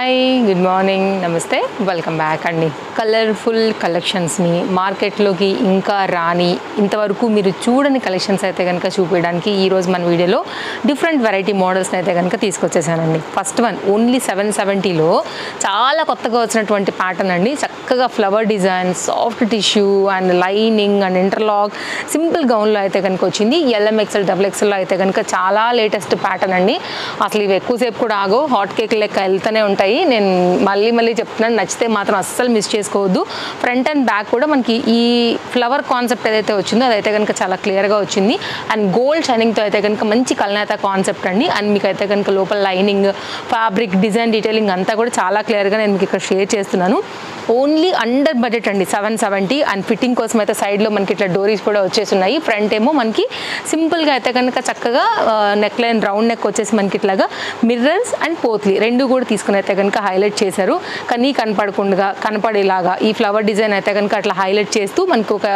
Hi good morning నమస్తే welcome back అండి. Colourful కలెక్షన్స్ని మార్కెట్లోకి ఇంకా రాని ఇంతవరకు మీరు చూడని కలెక్షన్స్ అయితే కనుక చూపించడానికి ఈరోజు మన వీడియోలో డిఫరెంట్ వెరైటీ మోడల్స్ని అయితే కనుక తీసుకొచ్చేసానండి. ఫస్ట్ వన్ ఓన్లీ 770లో చాలా కొత్తగా వచ్చినటువంటి ప్యాటర్న్ అండి. చక్కగా flower design, soft tissue and lining and interlock simple గౌన్లో అయితే కనుక వచ్చింది. LMXL XXLలో అయితే కనుక చాలా లేటెస్ట్ ప్యాటర్న్ అండి. అసలు ఇవి ఎక్కువసేపు కూడా ఆగో హాట్ కేక్ లెక్క వెళ్తూనే ఉంటాయి. నేను మళ్ళీ చెప్తున్నాను, నచ్చితే మాత్రం అస్సలు మిస్ చేసుకోవద్దు. ఫ్రంట్ అండ్ బ్యాక్ కూడా మనకి ఈ ఫ్లవర్ కాన్సెప్ట్ ఏదైతే వచ్చిందో అదైతే కనుక చాలా క్లియర్గా వచ్చింది. అండ్ గోల్డ్ షైనింగ్తో అయితే కనుక మంచి కల్నేత కాన్సెప్ట్ అండి. అండ్ మీకు అయితే కనుక లోపల లైనింగ్, ఫ్యాబ్రిక్, డిజైన్ డీటెయిలింగ్ అంతా కూడా చాలా క్లియర్గా నేను మీకు ఇక్కడ షేర్ చేస్తున్నాను. ఓన్లీ అండర్ బడ్జెట్ అండి 770. అండ్ ఫిట్టింగ్ కోసం అయితే సైడ్లో మనకి ఇట్లా డోరీస్ కూడా వచ్చేస్తున్నాయి. ఫ్రంట్ ఏమో మనకి సింపుల్గా అయితే కనుక చక్కగా నెక్ లైన్ రౌండ్ నెక్ వచ్చేసి మనకి ఇట్లాగా మిర్రర్స్ అండ్ పోత్లీ రెండు కూడా తీసుకుని అయితే కనుక హైలైట్ చేశారు. కానీ కనపడకుండా కనపడేలాగా ఈ ఫ్లవర్ డిజైన్ అయితే కనుక అట్లా హైలైట్ చేస్తూ మనకు ఒక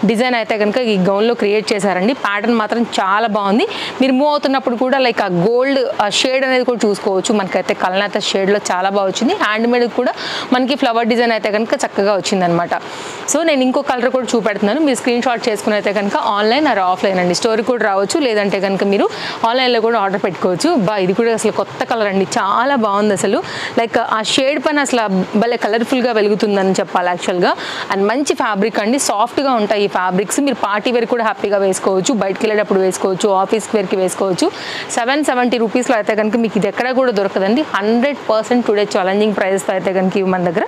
డిజైన్ అయితే కనుక ఈ గౌన్లో క్రియేట్ చేశారండి. ప్యాటర్న్ మాత్రం చాలా బాగుంది. మీరు మూవ్ అవుతున్నప్పుడు కూడా లైక్ ఆ గోల్డ్ షేడ్ అనేది కూడా చూసుకోవచ్చు. మనకైతే కల్నేత షేడ్లో చాలా బాగా వచ్చింది. హ్యాండ్ మేడ్ కూడా మనకి ఫ్లవర్ డిజైన్ అయితే కనుక చక్కగా వచ్చిందనమాట. సో నేను ఇంకో కలర్ కూడా చూపెడుతున్నాను. మీరు స్క్రీన్ షాట్ చేసుకుని అయితే కనుక ఆన్లైన్ ఆర్ ఆఫ్లైన్ అండి స్టోర్ కూడా రావచ్చు, లేదంటే కనుక మీరు ఆన్లైన్లో కూడా ఆర్డర్ పెట్టుకోవచ్చు. ఇది కూడా అసలు కొత్త కలర్ అండి, చాలా బాగుంది. అసలు లైక్ ఆ షేడ్ పైన అసలు భలే కలర్ఫుల్గా వెలుగుతుందని చెప్పాలి యాక్చువల్గా. అండ్ మంచి ఫ్యాబ్రిక్ అండి, సాఫ్ట్గా ఉంటాయి ఈ ఫ్యాబ్రిక్స్. మీరు పార్టీ వేర్ కూడా హ్యాపీగా వేసుకోవచ్చు, బయటకు వెళ్ళేటప్పుడు వేసుకోవచ్చు, ఆఫీస్ వేర్కి వేసుకోవచ్చు. 770 రూపీస్లో అయితే కనుక మీకు ఇది ఎక్కడ కూడా దొరకదండి. 100% టుడే ఛాలెంజింగ్ ప్రైస్తో అయితే కనుక ఇవి మన దగ్గర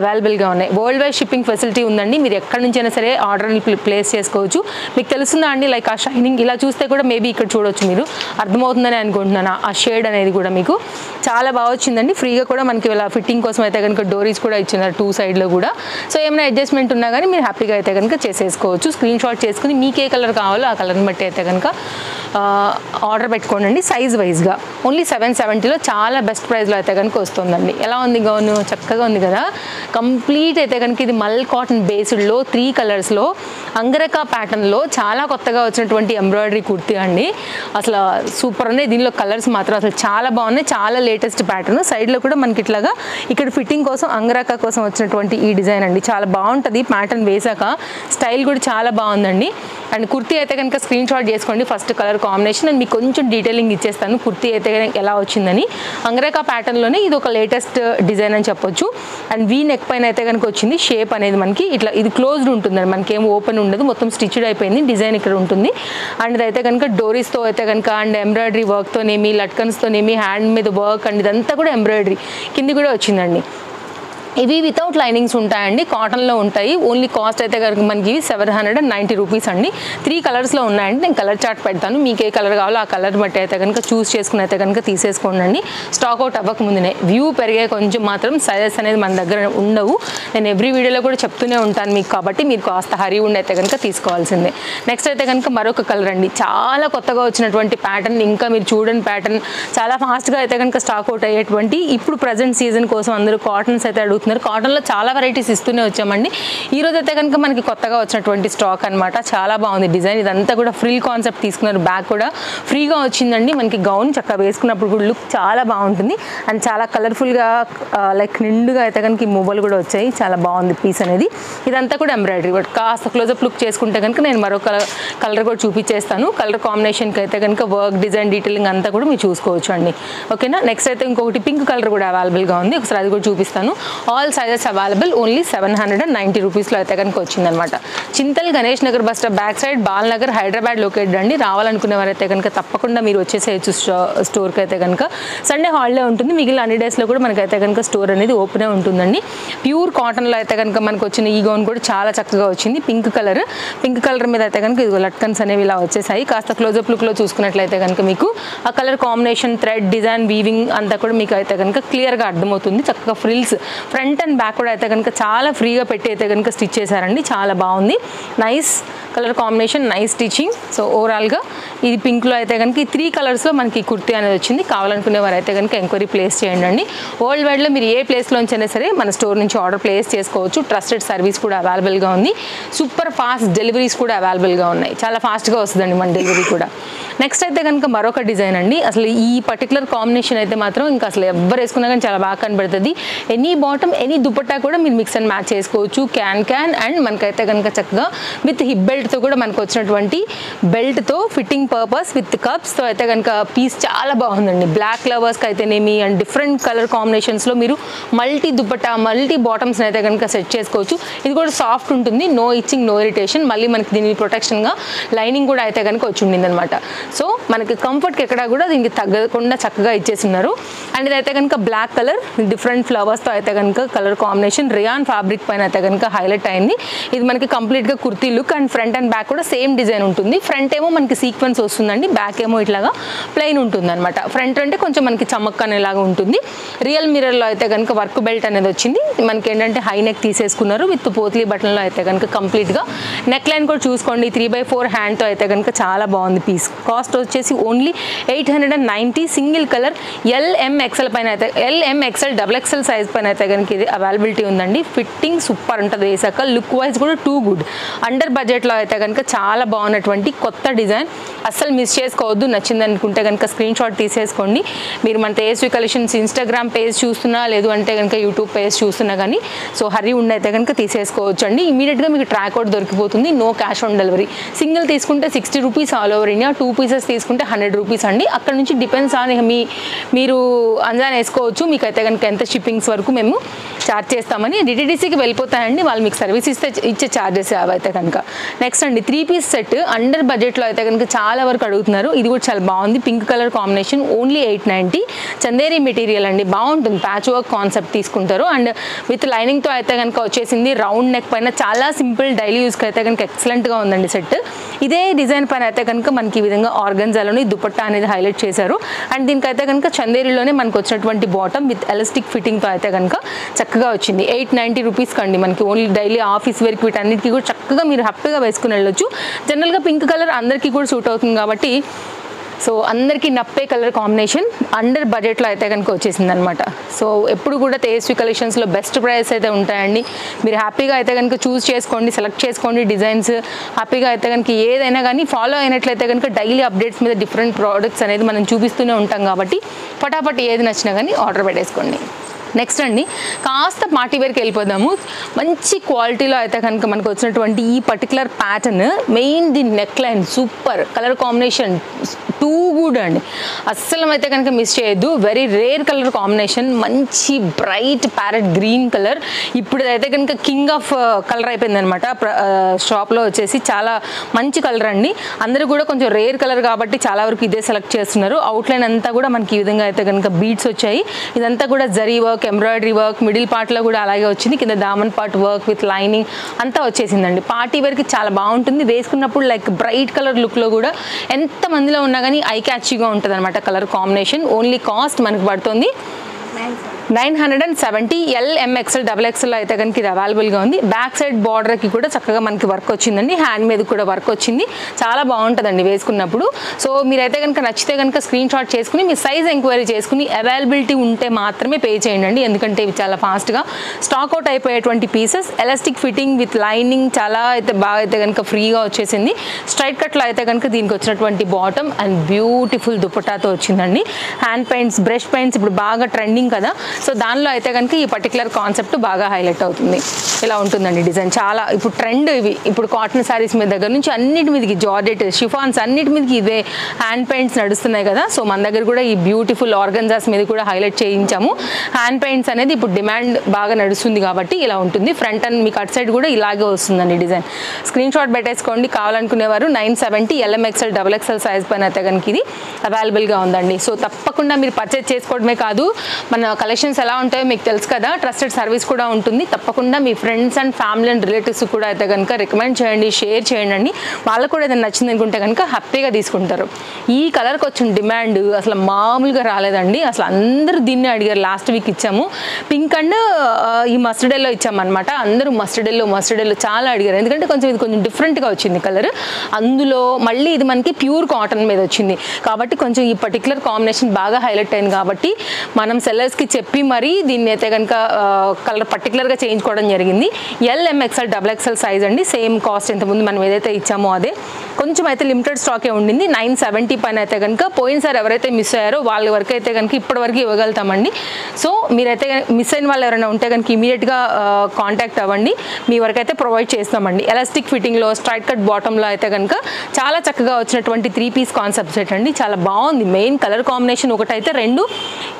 అవైలబుల్గా ఉన్నాయి. వరల్డ్ వైడ్ షిప్పింగ్ ఫెసిలిటీ ఉందండి. మీరు ఎక్కడి నుంచైనా సరే ఆర్డర్ని ప్లేస్ చేసుకోవచ్చు. మీకు తెలుస్తుందా అండి లైక్ ఆ షైనింగ్ ఇలా చూస్తే కూడా మేబీ ఇక్కడ చూడొచ్చు, మీరు అర్థమవుతుందని అనుకుంటున్నాను. ఆ షేడ్ అనేది కూడా మీకు చాలా బాగా వచ్చిందండి. ఫ్రీగా కూడా మనకి ఇలా ఫిట్టింగ్ కోసం అయితే కనుక డోరీస్ కూడా ఇచ్చినారు 2 సైడ్లో కూడా. సో ఏమైనా అడ్జస్ట్మెంట్ ఉన్నా కానీ మీరు హ్యాపీగా అయితే కనుక చేసేసుకోవచ్చు. స్క్రీన్ షాట్ చేసుకుని మీకు ఏ కలర్ కావాలో ఆ కలర్ని బట్టి అయితే కనుక ఆర్డర్ పెట్టుకోండి. సైజ్ వైజ్గా ఓన్లీ 770లో చాలా బెస్ట్ ప్రైస్లో అయితే కనుక వస్తుందండి. ఎలా ఉంది గౌను? చక్కగా ఉంది కదా. కంప్లీట్ అయితే కనుక ఇది మల్ కాటన్ బేస్డ్లో 3 కలర్స్లో అంగరకా ప్యాటర్న్లో చాలా కొత్తగా వచ్చినటువంటి ఎంబ్రాయిడరీ కుర్తీ అండి. అసలు సూపర్ ఉన్నాయి. దీనిలో కలర్స్ మాత్రం అసలు చాలా బాగున్నాయి. చాలా లేటెస్ట్ ప్యాటర్న్. సైడ్లో కూడా మనకి ఇట్లాగా ఇక్కడ ఫిట్టింగ్ కోసం అంగరకా కోసం వచ్చినటువంటి ఈ డిజైన్ అండి. చాలా బాగుంటుంది ప్యాటర్న్ వేసాక. స్టైల్ కూడా చాలా బాగుందండి. అండ్ కుర్తీ అయితే కనుక స్క్రీన్ షాట్ చేసుకోండి. ఫస్ట్ కలర్ కాంబినేషన్ అండ్ మీకు కొంచెం డీటెయిలింగ్ ఇచ్చేస్తాను కుర్తీ అయితే ఎలా వచ్చిందని. అంగరకా ప్యాటర్న్లోనే ఇది ఒక లేటెస్ట్ డిజైన్ అని చెప్పొచ్చు. అండ్ వీ నెక్ పైన అయితే కనుక వచ్చింది. షేప్ అనేది మనకి ఇట్లా ఇది క్లోజ్డ్ ఉంటుందండి, మనకి ఏం ఓపెన్ ఉండదు, మొత్తం స్టిచ్డ్ అయిపోయింది. డిజైన్ ఇక్కడ ఉంటుంది. అండ్ ఇదైతే కనుక డోరీస్తో అయితే కనుక అండ్ ఎంబ్రాయిడరీ వర్క్తోనేమి, లట్కన్స్తోనేమి, హ్యాండ్ మీద వర్క్ అండ్ ఇదంతా కూడా ఎంబ్రాయిడరీ కింది కూడా వచ్చిందండి. ఇవి వితౌట్ లైనింగ్స్ ఉంటాయండి, కాటన్లో ఉంటాయి. ఓన్లీ కాస్ట్ అయితే కనుక మనకి 790 రూపీస్ అండి. 3 కలర్స్లో ఉన్నాయండి. నేను కలర్ చార్ట్ పెడతాను. మీకు ఏ కలర్ కావాలో ఆ కలర్ బట్టి అయితే కనుక చూస్ చేసుకుని అయితే కనుక తీసేసుకోండి. స్టాక్ అవుట్ అవ్వక ముందునే వ్యూ పెరిగే కొంచెం మాత్రం సైజెస్ అనేది మన దగ్గర ఉండవు. నేను ఎవ్రీ వీడియోలో కూడా చెప్తూనే ఉంటాను మీకు, కాబట్టి మీరు కాస్త హరీ ఉండి అయితే కనుక తీసుకోవాల్సిందే. నెక్స్ట్ అయితే కనుక మరొక కలర్ అండి, చాలా కొత్తగా వచ్చినటువంటి ప్యాటర్న్. ఇంకా మీరు చూడని ప్యాటర్న్, చాలా ఫాస్ట్గా అయితే కనుక స్టాక్ అవుట్ అయ్యేటువంటి ఇప్పుడు ప్రజెంట్ సీజన్ కోసం అందరూ కాటన్స్ అయితే అడుగుతున్నారు. కాటన్లో చాలా వెరైటీస్ ఇస్తూనే వచ్చామండి. ఈరోజు అయితే కనుక మనకి కొత్తగా వచ్చినటువంటి స్టాక్ అనమాట. చాలా బాగుంది డిజైన్. ఇదంతా కూడా ఫ్రిల్ కాన్సెప్ట్ తీసుకున్నారు. బ్యాక్ కూడా ఫ్రీగా వచ్చిందండి. మనకి గౌన్ చక్కగా వేసుకున్నప్పుడు కూడా లుక్ చాలా బాగుంటుంది. అండ్ చాలా కలర్ఫుల్గా లైక్ నిండుగా అయితే కనుక ఈ మువ్వలు కూడా వచ్చాయి. చాలా బాగుంది పీస్ అనేది. ఇదంతా కూడా ఎంబ్రాయిడరీ వర్క్. కాస్త క్లోజప్ లుక్ చేసుకుంటే కనుక నేను మరొక కలర్ కూడా చూపించేస్తాను. కలర్ కాంబినేషన్కి అయితే కనుక వర్క్, డిజైన్, డీటెయిలింగ్ అంతా కూడా మీరు చూసుకోవచ్చు అండి. ఓకేనా. నెక్స్ట్ అయితే ఇంకొకటి పింక్ కలర్ కూడా అవైలబుల్గా ఉంది. ఒకసారి అది కూడా చూపిస్తాను. All sizes available. ఓన్లీ 790 రూపీస్లో అయితే కనుక వచ్చిందనమాట. Chintal Ganesh Nagar bus stop back side, Balanagar, Hyderabad located అండి. రావాలనుకునే వారైతే కనుక తప్పకుండా మీరు వచ్చేసేయచ్చు స్టోర్కి అయితే కనుక. సండే హాలిడే ఉంటుంది. మిగిలిన అన్ని డేస్లో కూడా మనకైతే కనుక స్టోర్ అనేది ఓపెనే ఉంటుందండి. ప్యూర్ కాటన్లో అయితే కనుక మనకు వచ్చిన ఈ గౌన్ కూడా చాలా చక్కగా వచ్చింది. పింక్ కలర్ మీద అయితే కనుక ఇది లట్కన్స్ అనేవి ఇలా వచ్చేసాయి. కాస్త క్లోజప్ లుక్లో చూసుకున్నట్లయితే కనుక మీకు ఆ colour combination, thread, design, weaving అంతా కూడా మీకు అయితే కనుక క్లియర్గా అర్థమవుతుంది. చక్కగా ఫ్రిల్స్ ఫ్రంట్ అండ్ బ్యాక్ కూడా అయితే కనుక చాలా ఫ్రీగా పెట్టి అయితే కనుక స్టిచ్ చేశారండి. చాలా బాగుంది. Nice colour combination, nice stitching. So ఓవరాల్గా ఇది పింక్లో అయితే కనుక ఈ 3 కలర్స్లో మనకి కుర్తీ అనేది వచ్చింది. కావాలనుకునే వారు అయితే కనుక ఎంక్వైరీ ప్లేస్ చేయండి అండి. వరల్డ్ వైడ్లో మీరు ఏ ప్లేస్లోంచైనా సరే మన స్టోర్ నుంచి ఆర్డర్ ప్లేస్ చేసుకోవచ్చు. ట్రస్టెడ్ సర్వీస్ కూడా అవైలబుల్గా ఉంది. సూపర్ ఫాస్ట్ డెలివరీస్ కూడా అవైలబుల్గా ఉన్నాయి. చాలా ఫాస్ట్గా వస్తుందండి మన డెలివరీ కూడా. నెక్స్ట్ అయితే కనుక మరొక డిజైన్ అండి. అసలు ఈ పర్టికులర్ కాంబినేషన్ అయితే మాత్రం ఇంకా అసలు ఎవరు వేసుకున్నా కానీ చాలా బాగా కనబడుతుంది. ఎనీ బాటమ్ ఎనీ దుపట్టా కూడా మీరు మిక్స్ అండ్ మ్యాచ్ చేసుకోవచ్చు. క్యాన్ అండ్ మనకైతే కనుక చక్కగా విత్ హిప్ బెల్ట్తో కూడా మనకు వచ్చినటువంటి బెల్ట్తో ఫిట్టింగ్ పర్పస్ విత్ కప్స్తో అయితే కనుక పీస్ చాలా బాగుందండి. బ్లాక్ లవర్స్కి అయితేనేమి అండ్ డిఫరెంట్ కలర్ కాంబినేషన్స్లో మీరు మల్టీ దుపట్టా మల్టీ బాటమ్స్ని అయితే కనుక సెట్ చేసుకోవచ్చు. ఇది కూడా సాఫ్ట్ ఉంటుంది, నో ఇచ్చింగ్ నో ఇరిటేషన్. మళ్ళీ మనకి దీని ప్రొటెక్షన్గా లైనింగ్ కూడా అయితే కనుక వచ్చి ఉండింది అనమాట. సో మనకి కంఫర్ట్కి ఎక్కడా కూడా దీనికి తగ్గకుండా చక్కగా ఇచ్చేస్తున్నారు. అండ్ ఇదైతే కనుక బ్లాక్ కలర్ డిఫరెంట్ ఫ్లవర్స్తో అయితే కనుక కలర్ కాంబినేషన్ రియాన్ ఫ్యాబ్రిక్ పైన అయితే కనుక హైలైట్ అయింది. ఇది మనకి కంప్లీట్గా kurti look and front and back కూడా సేమ్ డిజైన్ ఉంటుంది. ఫ్రంట్ ఏమో మనకి సీక్వెన్స్ వస్తుందండి, బ్యాక్ ఏమో ఇట్లాగా ప్లెయిన్ ఉంటుంది అనమాట. ఫ్రంట్ అంటే కొంచెం మనకి చమక్ అనేలాగా ఉంటుంది. రియల్ మిర్రర్లో అయితే కనుక వర్క్ బెల్ట్ అనేది వచ్చింది. మనకి ఏంటంటే హై నెక్ తీసేసుకున్నారు విత్ పోత్లీ బటన్లో అయితే కనుక కంప్లీట్గా నెక్ లైన్ కూడా చూసుకోండి 3/4 హ్యాండ్తో అయితే కనుక చాలా బాగుంది పీస్. కాస్ట్ వచ్చేసి ఓన్లీ 890. సింగిల్ కలర్ LMXL పైన అయితే LMXL XXL సైజ్ పైన అయితే కనుక ఇది అవైలబిలిటీ ఉందండి. ఫిట్టింగ్ సూపర్ ఉంటుంది వేసాక, లుక్ వైజ్ కూడా టూ గుడ్. అండర్ బడ్జెట్లో అయితే కనుక చాలా బాగున్నటువంటి కొత్త డిజైన్, అస్సలు మిస్ చేసుకోవద్దు. నచ్చింది అనుకుంటే కనుక స్క్రీన్ షాట్ తీసేసుకోండి. మీరు మన తేజస్వి కలెక్షన్స్ ఇన్స్టాగ్రామ్ పేజ్ చూస్తున్నా లేదు అంటే కనుక యూట్యూబ్ పేజ్ చూస్తున్నా కానీ సో హరీ ఉండి అయితే కనుక తీసేసుకోవచ్చు అండి. ఇమీడియట్గా మీకు ట్రాక్ అవుట్ దొరికిపోతుంది. No cash on delivery. Single తీసుకుంటే 60 rupees all over India, 2 pieces తీసుకుంటే 100 రూపీస్ అండి. అక్కడ నుంచి డిపెండ్స్ ఆన్ మీరు అంజాన్ వేసుకోవచ్చు. మీకు అయితే కనుక ఎంత షిప్పింగ్స్ వరకు మేము ఛార్జ్ చేస్తామని. డిటీడీసీకి వెళ్ళిపోతాయండి వాళ్ళు, మీకు సర్వీస్ ఇచ్చే ఛార్జెస్ అవైతే కనుక. నెక్స్ట్ అండి 3 పీస్ సెట్ అండర్ బడ్జెట్లో అయితే కనుక చాలా వరకు అడుగుతున్నారు. ఇది కూడా చాలా బాగుంది, pink colour combination, only 890. Chanderi material అండి, బాగుంటుంది. ప్యాచ్ వర్క్ కాన్సెప్ట్ తీసుకుంటారు అండ్ విత్ లైనింగ్తో అయితే కనుక వచ్చేసింది. రౌండ్ నెక్ పైన చాలా సింపుల్ డైలీ యూస్కి అయితే కనుక ఎక్సలెంట్గా ఉందండి సెట్. ఇదే డిజైన్ పైన అయితే కనుక మనకి ఈ విధంగా ఆర్గన్జాలోని దుపట్టా అనేది హైలైట్ చేశారు. అండ్ దీనికైతే కనుక చందేరిలోనే మనకు వచ్చినటువంటి బాటమ్ విత్ ఎలాస్టిక్ ఫిట్టింగ్తో అయితే కనుక చక్కగా వచ్చింది. 890 రూపీస్ కండి. మనకి ఓన్లీ డైలీ ఆఫీస్ వేర్కి వీటన్నిటికీ కూడా చక్కగా మీరు హ్యాపీగా వేసుకుని వెళ్ళొచ్చు. జనరల్గా పింక్ కలర్ అందరికీ కూడా సూట్ అవుతుంది కాబట్టి సో అందరికీ నప్పే కలర్ కాంబినేషన్ అండర్ బడ్జెట్లో అయితే కనుక వచ్చేసింది అనమాట. సో ఎప్పుడు కూడా తేజస్వి కలెక్షన్స్లో బెస్ట్ ప్రైస్ అయితే ఉంటాయండి. మీరు హ్యాపీగా అయితే కనుక చూస్ చేసుకోండి, సెలెక్ట్ చేసుకోండి డిజైన్స్. హ్యాపీగా అయితే కనుక ఏదైనా కానీ ఫాలో అయినట్లయితే కనుక డైలీ అప్డేట్స్ మీద డిఫరెంట్ ప్రోడక్ట్స్ అనేది మనం చూపిస్తూనే ఉంటాం కాబట్టి ఫటాఫట్ ఏది నచ్చినా కానీ ఆర్డర్ పెట్టేసుకోండి. నెక్స్ట్ అండి కాస్త పార్టీ వేర్కి వెళ్ళిపోదాము. మంచి క్వాలిటీలో అయితే కనుక మనకు వచ్చినటువంటి ఈ particular pattern, main the neck line super, colour combination too good అండి. అస్సలు అయితే కనుక మిస్ చేయొద్దు. వెరీ రేర్ కలర్ కాంబినేషన్, మంచి బ్రైట్ ప్యారెట్ గ్రీన్ కలర్. ఇప్పుడు అయితే కనుక కింగ్ ఆఫ్ కలర్ అయిపోయింది అనమాట షాప్లో వచ్చేసి. చాలా మంచి కలర్ అండి. అందరూ కూడా కొంచెం రేర్ కలర్ కాబట్టి చాలా వరకు ఇదే సెలెక్ట్ చేస్తున్నారు. అవుట్లైన్ అంతా కూడా మనకి ఈ విధంగా అయితే కనుక బీడ్స్ వచ్చాయి. ఇదంతా కూడా zari work, embroidery work, middle పార్ట్లో కూడా అలాగే వచ్చింది. కింద Daman part work with lining అంతా వచ్చేసిందండి. పార్టీ వేర్కి చాలా బాగుంటుంది. వేసుకున్నప్పుడు లైక్ బ్రైట్ కలర్ లుక్లో కూడా ఎంత మందిలో ఉన్నా కానీ ఐ క్యాచీగా ఉంటుంది అనమాట కలర్ కాంబినేషన్. ఓన్లీ కాస్ట్ మనకు పడుతుంది 970. LMXL XXL అయితే కనుక ఇది అవైలబుల్గా ఉంది. బ్యాక్ సైడ్ బార్డర్కి కూడా చక్కగా మనకి వర్క్ వచ్చిందండి. హ్యాండ్ మీద కూడా వర్క్ వచ్చింది. చాలా బాగుంటుందండి వేసుకున్నప్పుడు. సో మీరైతే కనుక నచ్చితే కనుక స్క్రీన్ షాట్ చేసుకుని మీ సైజ్ ఎంక్వైరీ చేసుకుని అవైలబిలిటీ ఉంటే మాత్రమే పే చేయండి. ఎందుకంటే ఇవి చాలా ఫాస్ట్గా స్టాక్ అవుట్ అయిపోయేటువంటి pieces. Elastic fitting with lining చాలా అయితే బాగా అయితే కనుక ఫ్రీగా వచ్చేసింది. స్ట్రైట్ కట్లో అయితే కనుక దీనికి వచ్చినటువంటి బాటమ్ అండ్ బ్యూటిఫుల్ దుపట్టాతో వచ్చిందండి. హ్యాండ్ పెయింట్స్, బ్రష్ పెయింట్స్ ఇప్పుడు బాగా ట్రెండింగ్ కదా. సో దానిలో అయితే కనుక ఈ పర్టికులర్ కాన్సెప్ట్ బాగా హైలైట్ అవుతుంది. ఇలా ఉంటుందండి డిజైన్. చాలా ఇప్పుడు ట్రెండ్ ఇవి. ఇప్పుడు కాటన్ శారీస్ మీద దగ్గర నుంచి అన్నిటి మీదకి జార్జెట్, షిఫాన్స్ అన్నిటి మీదకి ఇవే హ్యాండ్ పెయింట్స్ నడుస్తున్నాయి కదా. సో మన దగ్గర కూడా ఈ బ్యూటిఫుల్ ఆర్గన్జాస్ మీద కూడా హైలైట్ చేయించాము. హ్యాండ్ పెయింట్స్ అనేది ఇప్పుడు డిమాండ్ బాగా నడుస్తుంది కాబట్టి ఇలా ఉంటుంది. ఫ్రంట్ అండ్ మీకు అటు సైడ్ కూడా ఇలాగే వస్తుందండి డిజైన్. స్క్రీన్ షాట్ పెట్టేసుకోండి కావాలనుకునేవారు. 970 LMXL XXL సైజ్ పైన అయితే కనుక ఇది అవైలబుల్గా ఉందండి. సో తప్పకుండా మీరు పర్చేజ్ చేసుకోవడమే కాదు, మన కలెక్షన్స్ ఎలా ఉంటాయో మీకు తెలుసు కదా, ట్రస్టెడ్ సర్వీస్ కూడా ఉంటుంది. తప్పకుండా మీ friends and family and relatives కూడా అయితే కనుక రికమెండ్ చేయండి, షేర్ చేయండి. వాళ్ళకు కూడా ఏదైనా నచ్చింది అనుకుంటే కనుక హ్యాపీగా తీసుకుంటారు. ఈ కలర్కి వచ్చిన డిమాండ్ అసలు మామూలుగా రాలేదండి. అసలు అందరూ దీన్ని అడిగారు. లాస్ట్ వీక్ ఇచ్చాము పింక్ అండ్ ఈ మస్టర్డ్ ఎల్లో ఇచ్చామన్నమాట. అందరూ మస్టర్డ్ ఎల్లో చాలా అడిగారు. ఎందుకంటే ఇది కొంచెం డిఫరెంట్గా వచ్చింది కలర్. అందులో మళ్ళీ ఇది మనకి ప్యూర్ కాటన్ మీద వచ్చింది కాబట్టి కొంచెం ఈ పర్టికులర్ కాంబినేషన్ బాగా హైలైట్ అయింది కాబట్టి మనం సెల్ టైలర్స్కి చెప్పి మరీ దీన్ని అయితే కనుక కలర్ పర్టికులర్గా చేయించుకోవడం జరిగింది. LMXL XXL సైజ్ అండి. సేమ్ కాస్ట్ ఇంతకుముందు మనం ఏదైతే ఇచ్చామో అదే, కొంచెం అయితే లిమిటెడ్ స్టాకే ఉండింది. 970 పైన అయితే కనుక పోయినసారి ఎవరైతే మిస్ అయ్యారో వాళ్ళ వరకు అయితే కనుక ఇప్పటివరకు ఇవ్వగలుగుతామండి. సో మీరైతే మిస్ అయిన వాళ్ళు ఎవరైనా ఉంటే కనుక ఇమీడియట్గా కాంటాక్ట్ అవ్వండి, మీ వరకు అయితే ప్రొవైడ్ చేస్తామండి. ఎలాస్టిక్ ఫిట్టింగ్లో స్ట్రైట్ కట్ బాటంలో అయితే కనుక చాలా చక్కగా వచ్చినటువంటి 3 పీస్ కాన్సెప్ట్ సెట్ అండి. చాలా బాగుంది. మెయిన్ కలర్ కాంబినేషన్ ఒకటైతే, రెండు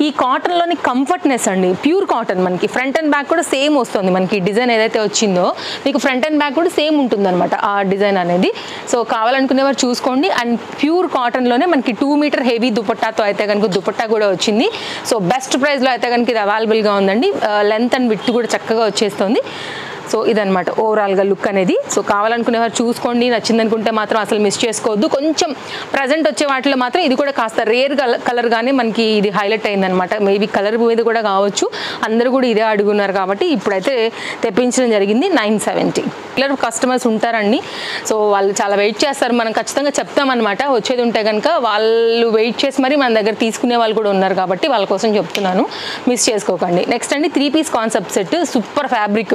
ఈ కాటన్లోని కంఫర్ట్నెస్ అండి. ప్యూర్ కాటన్, మనకి ఫ్రంట్ అండ్ బ్యాక్ కూడా సేమ్ వస్తుంది. మనకి డిజైన్ ఏదైతే వచ్చిందో మీకు ఫ్రంట్ అండ్ బ్యాక్ కూడా సేమ్ ఉంటుంది అనమాట ఆ డిజైన్ అనేది. సో కావాలనుకునేవారు చూసుకోండి. అండ్ ప్యూర్ కాటన్లోనే మనకి 2 మీటర్ హెవీ దుపట్టాతో అయితే కనుక దుపట్టా కూడా వచ్చింది. సో బెస్ట్ ప్రైస్లో అయితే కనుక ఇది అవైలబుల్గా ఉందండి. లెంత్ అండ్ విడ్త్ కూడా చక్కగా వచ్చేస్తుంది. సో ఇదనమాట ఓవరాల్గా లుక్ అనేది. సో కావాలనుకునేవారు చూసుకోండి, నచ్చింది అనుకుంటే మాత్రం అసలు మిస్ చేసుకోవద్దు. కొంచెం ప్రజెంట్ వచ్చే వాటిలో మాత్రం ఇది కూడా కాస్త రేర్ కలర్గానే మనకి ఇది హైలైట్ అయిందనమాట. మేబీ కలర్ మీద కూడా కావచ్చు, అందరూ కూడా ఇదే అడుగున్నారు కాబట్టి ఇప్పుడైతే తెప్పించడం జరిగింది. 970. రెగ్యులర్ కస్టమర్స్ ఉంటారండి, సో వాళ్ళు చాలా వెయిట్ చేస్తారు. మనం ఖచ్చితంగా చెప్తామన్నమాట, వచ్చేది ఉంటే కనుక వాళ్ళు వెయిట్ చేసి మరి మన దగ్గర తీసుకునే వాళ్ళు కూడా ఉన్నారు కాబట్టి వాళ్ళ కోసం చెప్తున్నాను, మిస్ చేసుకోకండి. నెక్స్ట్ అండి 3 piece concept set. Super fabric,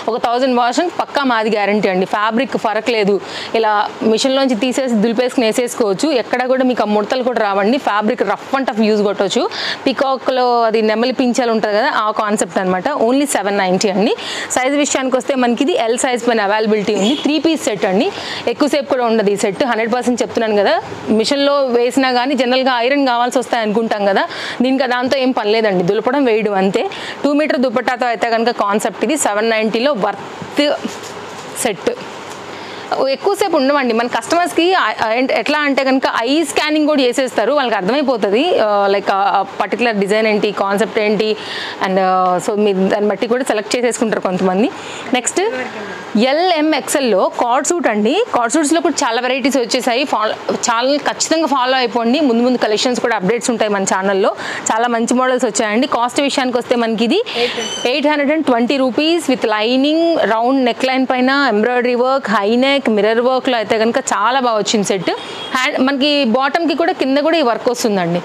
ఒక 1000 వాష్ పక్కా మాది గ్యారంటీ అండి. ఫ్యాబ్రిక్ ఫరక్ లేదు, ఇలా మిషన్లోంచి తీసేసి దులిపేసుకుని వేసేసుకోవచ్చు. ఎక్కడ కూడా మీకు ఆ ముడతలు కూడా రావండి. Fabric rough and tough use కొట్టవచ్చు. పికాక్లో అది నెమలి పించాలు ఉంటుంది కదా, ఆ కాన్సెప్ట్ అనమాట. ఓన్లీ 790 అండి. సైజ్ విషయానికి వస్తే మనకి ఇది L సైజ్ పైన అవైలబిలిటీ ఉంది. 3 పీస్ సెట్ అండి. ఎక్కువసేపు కూడా ఉండదు ఈ సెట్. 100% చెప్తున్నాను కదా, మిషన్లో వేసినా కానీ జనరల్గా ఐరన్ కావాల్సి వస్తాయి అనుకుంటాం కదా, దీనికి దాంతో ఏం పని లేదండి, దులపడం వేయడం అంతే. 2 మీటర్ దుపట్టాతో అయితే కనుక కాన్సెప్ట్ ఇది 790లో వర్త్ సెట్. ఎక్కువసేపు ఉండవండి మన కస్టమర్స్కి. ఎట్లా అంటే కనుక ఐ స్కానింగ్ కూడా చేసేస్తారు, వాళ్ళకి అర్థమైపోతుంది లైక్ పర్టికులర్ డిజైన్ ఏంటి, కాన్సెప్ట్ ఏంటి, అండ్ సో మీరు దాన్ని బట్టి కూడా సెలెక్ట్ చేసేసుకుంటారు కొంతమంది. నెక్స్ట్ LMXLలో కార్డ్ సూట్ అండి. కార్డ్ సూట్స్లో కూడా చాలా వెరైటీస్ వచ్చేసాయి. చాలా ఖచ్చితంగా ఫాలో అయిపోండి. ముందు ముందు కలెక్షన్స్ కూడా అప్డేట్స్ ఉంటాయి మన ఛానల్లో. చాలా మంచి మోడల్స్ వచ్చాయండి. కాస్ట్ విషయానికి వస్తే మనకి ఇది 820 rupees with lining, round neck line పైన embroidery work, high neck, mirror వర్క్లో అయితే కనుక చాలా బాగా వచ్చింది సెట్. హ్యాండ్ మనకి బాటమ్కి కూడా కింద కూడా ఈ వర్క్ వస్తుందండి.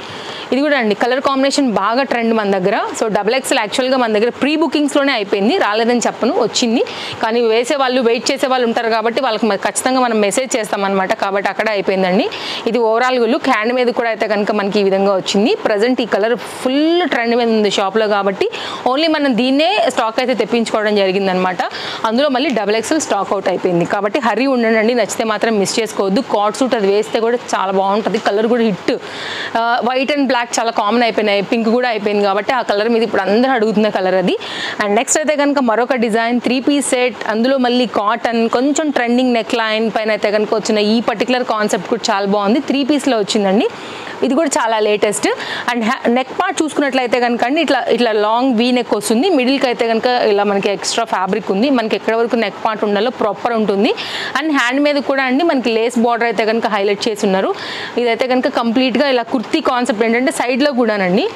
ఇది కూడా అండి కలర్ కాంబినేషన్ బాగా ట్రెండ్ మన దగ్గర. సో XXL యాక్చువల్గా మన దగ్గర ప్రీ బుకింగ్స్లోనే అయిపోయింది, రాలేదని చెప్పను, వచ్చింది. కానీ వేసే వాళ్ళు వెయిట్ చేసే వాళ్ళు ఉంటారు కాబట్టి వాళ్ళకి ఖచ్చితంగా మనం మెసేజ్ చేస్తామన్నమాట, కాబట్టి అక్కడ అయిపోయిందండి. ఇది ఓవరాల్ లుక్. హ్యాండ్ మీద కూడా అయితే కనుక మనకి ఈ విధంగా వచ్చింది. ప్రజెంట్ ఈ కలర్ ఫుల్ ట్రెండ్ మీద ఉంది షాప్లో కాబట్టి ఓన్లీ మనం దీన్నే స్టాక్ అయితే తెప్పించుకోవడం జరిగిందనమాట. అందులో మళ్ళీ XXL స్టాక్ అవుట్ అయిపోయింది కాబట్టి హరీ ఉండండి, నచ్చితే మాత్రం మిస్ చేసుకోవద్దు. కార్డ్ సూట్ అది వేస్తే కూడా చాలా బాగుంటుంది. కలర్ కూడా హిట్. వైట్ అండ్ బ్లాక్ చాలా కామన్ అయిపోయినాయి, పింక్ కూడా అయిపోయింది కాబట్టి ఆ కలర్ మీద ఇప్పుడు అందరూ అడుగుతున్న కలర్ అది. అండ్ నెక్స్ట్ అయితే కనుక మరొక డిజైన్ 3 పీస్ సెట్. అందులో మళ్ళీ కాటన్, కొంచెం ట్రెండింగ్ నెక్ లైన్ పైన అయితే కనుక వచ్చిన ఈ పర్టికులర్ కాన్సెప్ట్ కూడా చాలా బాగుంది. 3 పీస్లో వచ్చిందండి. ఇది కూడా చాలా లేటెస్ట్. అండ్ నెక్ పార్ట్ చూసుకున్నట్లయితే కనుక అండి ఇట్లా లాంగ్ వీ నెక్ వస్తుంది. మిడిల్కి అయితే కనుక ఇలా మనకి ఎక్స్ట్రా ఫ్యాబ్రిక్ ఉంది. మనకి ఎక్కడ వరకు నెక్ పార్ట్ ఉండాలో ప్రాపర్ ఉంటుంది. అండ్ హ్యాండ్ మీద కూడా అండి మనకి లేస్ బార్డర్ అయితే కనుక హైలైట్ చేసి ఉన్నారు. ఇదైతే కనుక కంప్లీట్గా ఇలా కుర్తీ కాన్సెప్ట్ ఏంటంటే సైడ్లో కూడానండి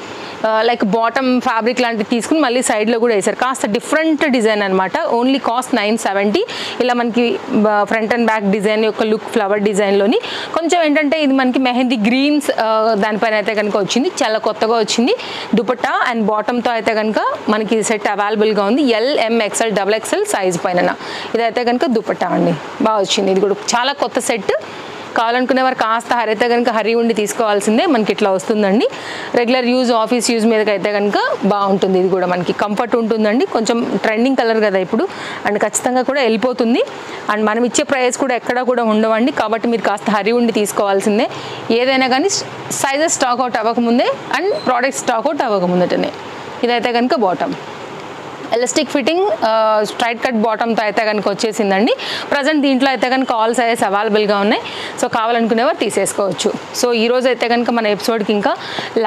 లైక్ బాటమ్ ఫ్యాబ్రిక్ లాంటివి తీసుకుని మళ్ళీ సైడ్లో కూడా వేసారు. కాస్త డిఫరెంట్ డిజైన్ అనమాట. Only cost 970. ఇలా మనకి ఫ్రంట్ అండ్ బ్యాక్ డిజైన్ యొక్క లుక్ ఫ్లవర్ డిజైన్లోని కొంచెం ఏంటంటే ఇది మనకి మెహందీ గ్రీన్స్ దానిపైన అయితే కనుక వచ్చింది, చాలా కొత్తగా వచ్చింది. దుపట్టా అండ్ బాటమ్తో అయితే కనుక మనకి సెట్ అవైలబుల్గా ఉంది. LMXL XXL సైజ్ పైన ఇదైతే కనుక దుపట్టా అండి, బాగా వచ్చింది. ఇది కూడా చాలా కొత్త సెట్. కావాలనుకునే వారు కాస్త హరైతే కనుక హరి ఉండి తీసుకోవాల్సిందే. మనకి ఇట్లా వస్తుందండి. రెగ్యులర్ యూజ్, ఆఫీస్ యూజ్ మీదకి అయితే కనుక బాగుంటుంది. ఇది కూడా మనకి కంఫర్ట్ ఉంటుందండి. కొంచెం ట్రెండింగ్ కలర్ కదా ఇప్పుడు, అండ్ ఖచ్చితంగా కూడా వెళ్ళిపోతుంది. అండ్ మనం ఇచ్చే ప్రైస్ కూడా ఎక్కడ కూడా ఉండవండి, కాబట్టి మీరు కాస్త హరి ఉండి తీసుకోవాల్సిందే. ఏదైనా కానీ సైజెస్ స్టాక్ అవుట్ అవ్వకముందే అండ్ ప్రోడక్ట్స్ స్టాక్ అవుట్ అవ్వకముందటనే. ఇదైతే కనుక bottom elastic fitting straight cut బాటమ్తో అయితే కనుక వచ్చేసిందండి. ప్రజెంట్ దీంట్లో అయితే కనుక ఆల్ సైజెస్ అవైలబుల్గా ఉన్నాయి. సో కావాలనుకునేవారు తీసేసుకోవచ్చు. సో ఈరోజు అయితే కనుక మన ఎపిసోడ్కి ఇంకా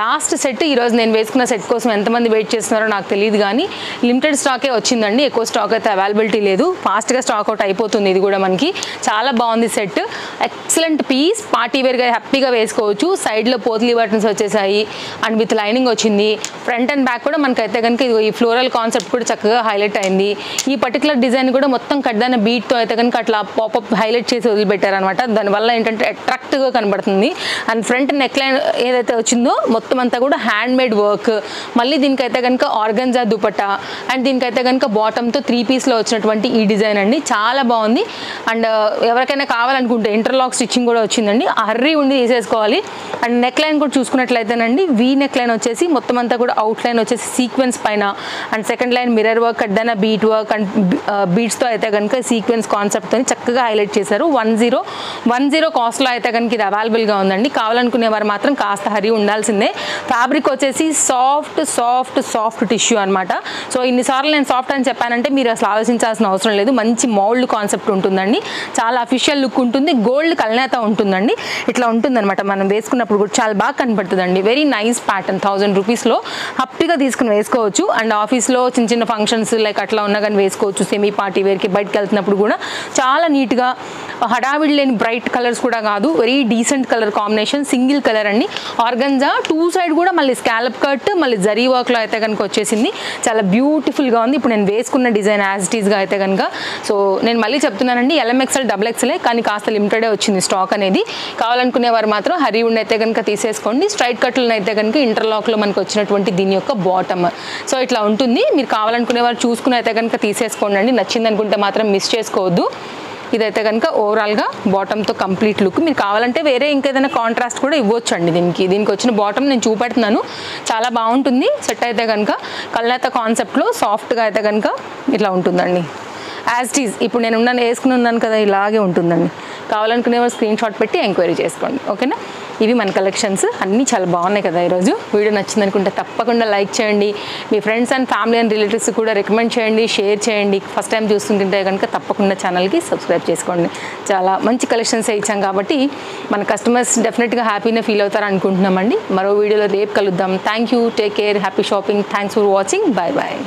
లాస్ట్ సెట్. ఈరోజు నేను వేసుకున్న సెట్ కోసం ఎంతమంది వెయిట్ చేస్తున్నారో నాకు తెలియదు, కానీ లిమిటెడ్ స్టాకే వచ్చిందండి. ఎక్కువ స్టాక్ అయితే అవైలబిలిటీ లేదు, ఫాస్ట్గా స్టాక్ అవుట్ అయిపోతుంది. ఇది కూడా మనకి చాలా బాగుంది సెట్. ఎక్సలెంట్ పీస్, పార్టీ వేర్గా హ్యాపీగా వేసుకోవచ్చు. సైడ్లో పోత్లీ బటన్స్ వచ్చేసాయి అండ్ విత్ లైనింగ్ వచ్చింది. ఫ్రంట్ అండ్ బ్యాక్ కూడా మనకైతే కనుక ఈ ఫ్లోరల్ కాన్సెప్ట్ కూడా చక్కగా హైలైట్ అయింది. ఈ పర్టికులర్ డిజైన్ కూడా మొత్తం కడ్దాన బీట్తో అయితే కనుక అట్లా పాపప్ హైలైట్ చేసి వదిలిపెట్టారనమాట. దానివల్ల ఏంటంటే అట్రాక్ట్గా కనబడుతుంది. అండ్ ఫ్రంట్ నెక్ లైన్ ఏదైతే వచ్చిందో మొత్తం అంతా కూడా హ్యాండ్ మేడ్ వర్క్. మళ్ళీ దీనికైతే కనుక ఆర్గంజా దుపట్టా అండ్ దీనికైతే కనుక బాటమ్తో 3 పీస్లో వచ్చినటువంటి ఈ డిజైన్ అండి. చాలా బాగుంది. అండ్ ఎవరికైనా కావాలనుకుంటే ఇంటర్లాక్ స్టిచ్చింగ్ కూడా వచ్చిందండి. హర్రీ ఉండి తీసేసుకోవాలి. అండ్ నెక్ లైన్ కూడా చూసుకున్నట్లయితేనండి వీ నెక్ లైన్ వచ్చేసి మొత్తం అంతా కూడా అవుట్ లైన్ వచ్చేసి సీక్వెన్స్ పైన and second line mirror work కడ్డన బీట్ వర్క్ అండ్ బీట్స్తో అయితే కనుక సీక్వెన్స్ కాన్సెప్ట్తో చక్కగా హైలైట్ చేశారు. 1010 కాస్ట్లో అయితే కనుక ఇది అవైలబుల్గా ఉందండి. కావాలనుకునే వారు మాత్రం కాస్త హరి ఉండాల్సిందే. ఫ్యాబ్రిక్ వచ్చేసి సాఫ్ట్ సాఫ్ట్ సాఫ్ట్ టిష్యూ అనమాట. సో ఇన్నిసార్లు నేను సాఫ్ట్ అని చెప్పానంటే మీరు అసలు ఆలోచించాల్సిన అవసరం లేదు. మంచి మౌల్డ్ కాన్సెప్ట్ ఉంటుందండి. చాలా అఫీషియల్ లుక్ ఉంటుంది. గోల్డ్ కల్నేత ఉంటుందండి. ఇట్లా ఉంటుందన్నమాట. మనం వేసుకున్నప్పుడు కూడా చాలా బాగా కనపడుతుందండి. Very nice pattern. 1000 రూపీస్లో హ్యాపీగా తీసుకుని వేసుకోవచ్చు. అండ్ ఆఫీస్లో చిన్న చిన్న ఫంక్షన్స్ లైక్ అట్లా ఉన్నా కానీ వేసుకోవచ్చు. సెమీ పార్టీ వేర్కి బయటకు వెళ్తున్నప్పుడు కూడా చాలా నీట్గా హడావిడి లేని బ్రైట్ కలర్స్ కూడా కాదు. Very decent colour combination. Single colour అండి. ఆర్గంజా 2 సైడ్ కూడా మళ్ళీ స్కాలప్ కట్ మళ్ళీ జరీ వర్క్లో అయితే కనుక వచ్చేసింది. చాలా బ్యూటిఫుల్గా ఉంది. ఇప్పుడు నేను వేసుకున్న డిజైన్ యాజ్ ఇట్ ఈస్గా అయితే కనుక. సో నేను మళ్ళీ చెప్తున్నానండి LMXL XXL కానీ కాస్త లిమిటెడే వచ్చింది స్టాక్ అనేది. కావాలనుకునేవారు మాత్రం హరి ఉండి అయితే కనుక తీసేసుకోండి. స్ట్రైట్ కట్లను అయితే కనుక ఇంటర్లాక్లో మనకు వచ్చినటువంటి దీని యొక్క బాటమ్. సో ఇట్లా ఉంటుంది. మీరు కావాలనుకునేవారు చూసుకుని అయితే కనుక తీసేసుకోండి అండి. నచ్చింది అనుకుంటే మాత్రం మిస్ చేసుకోవద్దు. ఇదైతే కనుక ఓవరాల్గా బాటమ్తో కంప్లీట్ లుక్. మీరు కావాలంటే వేరే ఇంకేదైనా కాంట్రాస్ట్ కూడా ఇవ్వచ్చు అండి. దీనికి వచ్చిన బాటమ్ నేను చూపెడుతున్నాను. చాలా బాగుంటుంది. సెట్ అయితే కనుక కల్నేత కాన్సెప్ట్లో సాఫ్ట్గా అయితే కనుక ఇట్లా ఉంటుందండి. యాజ్ ఇట్ ఈజ్ ఇప్పుడు నేను వేసుకుని ఉన్నాను కదా ఇలాగే ఉంటుందండి. కావాలనుకునేవారు స్క్రీన్ షాట్ పెట్టి ఎంక్వైరీ చేసుకోండి. ఓకేనా? ఇవి మన కలెక్షన్స్ అన్నీ చాలా బాగున్నాయి కదా. ఈరోజు వీడియో నచ్చింది అనుకుంటే తప్పకుండా లైక్ చేయండి. మీ friends and family and relatives కూడా రికమెండ్ చేయండి, షేర్ చేయండి. ఫస్ట్ టైం చూస్తుంటే కనుక తప్పకుండా ఛానల్కి సబ్స్క్రైబ్ చేసుకోండి. చాలా మంచి కలెక్షన్స్ ఇచ్చాం కాబట్టి మన కస్టమర్స్ డెఫినెట్గా హ్యాపీనే ఫీల్ అవుతారు అనుకుంటున్నామండి. మరో వీడియోలో రేపు కలుద్దాం. Thank you. Take care. Happy shopping. Thanks for watching. Bye bye.